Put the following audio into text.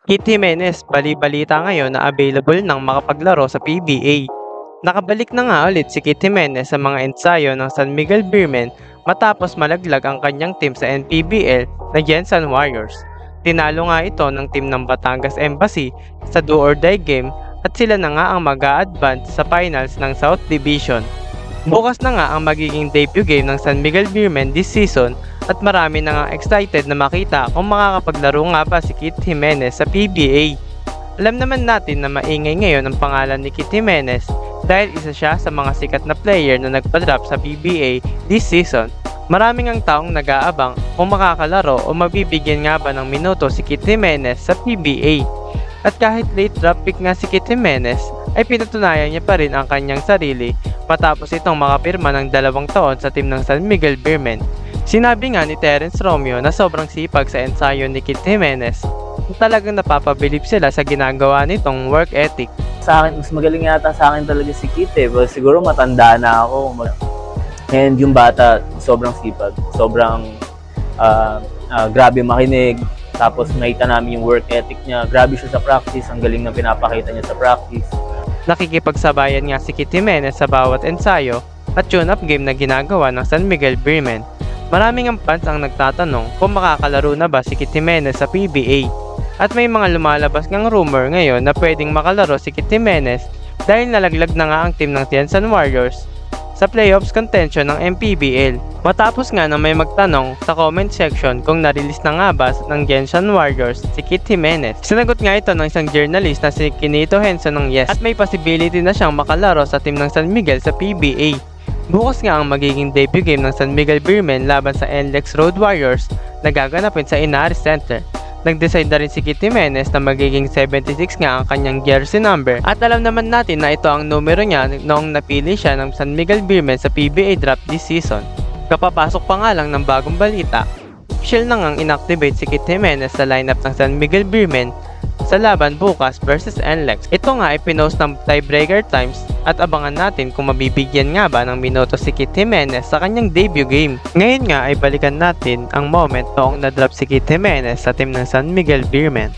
Kit Jimenez, bali-balita ngayon na available nang makapaglaro sa PBA. Nakabalik na nga ulit si Kit Jimenez sa mga ensayo ng San Miguel Beermen matapos malaglag ang kanyang team sa NPBL na Gensan Warriors. Tinalo nga ito ng team ng Batangas Embassy sa do or die game at sila na nga ang mag-a-advance sa finals ng South Division. Bukas na nga ang magiging debut game ng San Miguel Beermen this season at marami na nga excited na makita kung makakapaglaro nga ba si Kit Jimenez sa PBA. Alam naman natin na maingay ngayon ang pangalan ni Kit Jimenez dahil isa siya sa mga sikat na player na nagpa-drop sa PBA this season. Maraming ang taong nag-aabang kung makakalaro o mabibigyan nga ba ng minuto si Kit Jimenez sa PBA. At kahit late drop pick nga si Kit Jimenez, ay pinatunayan niya pa rin ang kanyang sarili matapos itong makapirma ng 2 taon sa team ng San Miguel Beermen. Sinabi nga ni Terence Romeo na sobrang sipag sa ensayo ni Kit Jimenez at talagang napapabilib sila sa ginagawa nitong work ethic. Sa akin, mas magaling yata sa akin talaga si Kit But siguro matanda na ako. And yung bata, sobrang sipag. Sobrang grabe makinig. Tapos nakita namin yung work ethic niya. Grabe siya sa practice. Ang galing na pinapakita niya sa practice. Nakikipagsabayan nga si Kit Jimenez sa bawat ensayo at tune-up game na ginagawa ng San Miguel Beermen. Maraming ang fans ang nagtatanong kung makakalaro na ba si Kit Jimenez sa PBA. At may mga lumalabas ngang rumor ngayon na pwedeng makalaro si Kit Jimenez dahil nalaglag na nga ang team ng Gensan Warriors sa playoffs contention ng MPBL. Matapos nga na may magtanong sa comment section kung na-release na nga ba ng Gensan Warriors si Kit Jimenez. Sinagot nga ito ng isang journalist na si Kinito Henson ng yes at may possibility na siyang makalaro sa team ng San Miguel sa PBA. Bukas nga ang magiging debut game ng San Miguel Beermen laban sa NLEX Road Warriors na gaganapin sa Inaris Center. Nag-decide na rin si Kit Jimenez na magiging 76 nga ang kanyang jersey number at alam naman natin na ito ang numero niya noong napili siya ng San Miguel Beermen sa PBA draft this season. Kapapasok pa nga lang ng bagong balita, official na ngang inactivate si Kit Jimenez sa lineup ng San Miguel Beermen sa laban bukas versus NLEX. Ito nga ay pinost ng Tiebreaker Times at abangan natin kung mabibigyan nga ba ng minuto si Kit Jimenez sa kanyang debut game. Ngayon nga ay balikan natin ang moment noong na-drop si Kit Jimenez sa team ng San Miguel Beermen.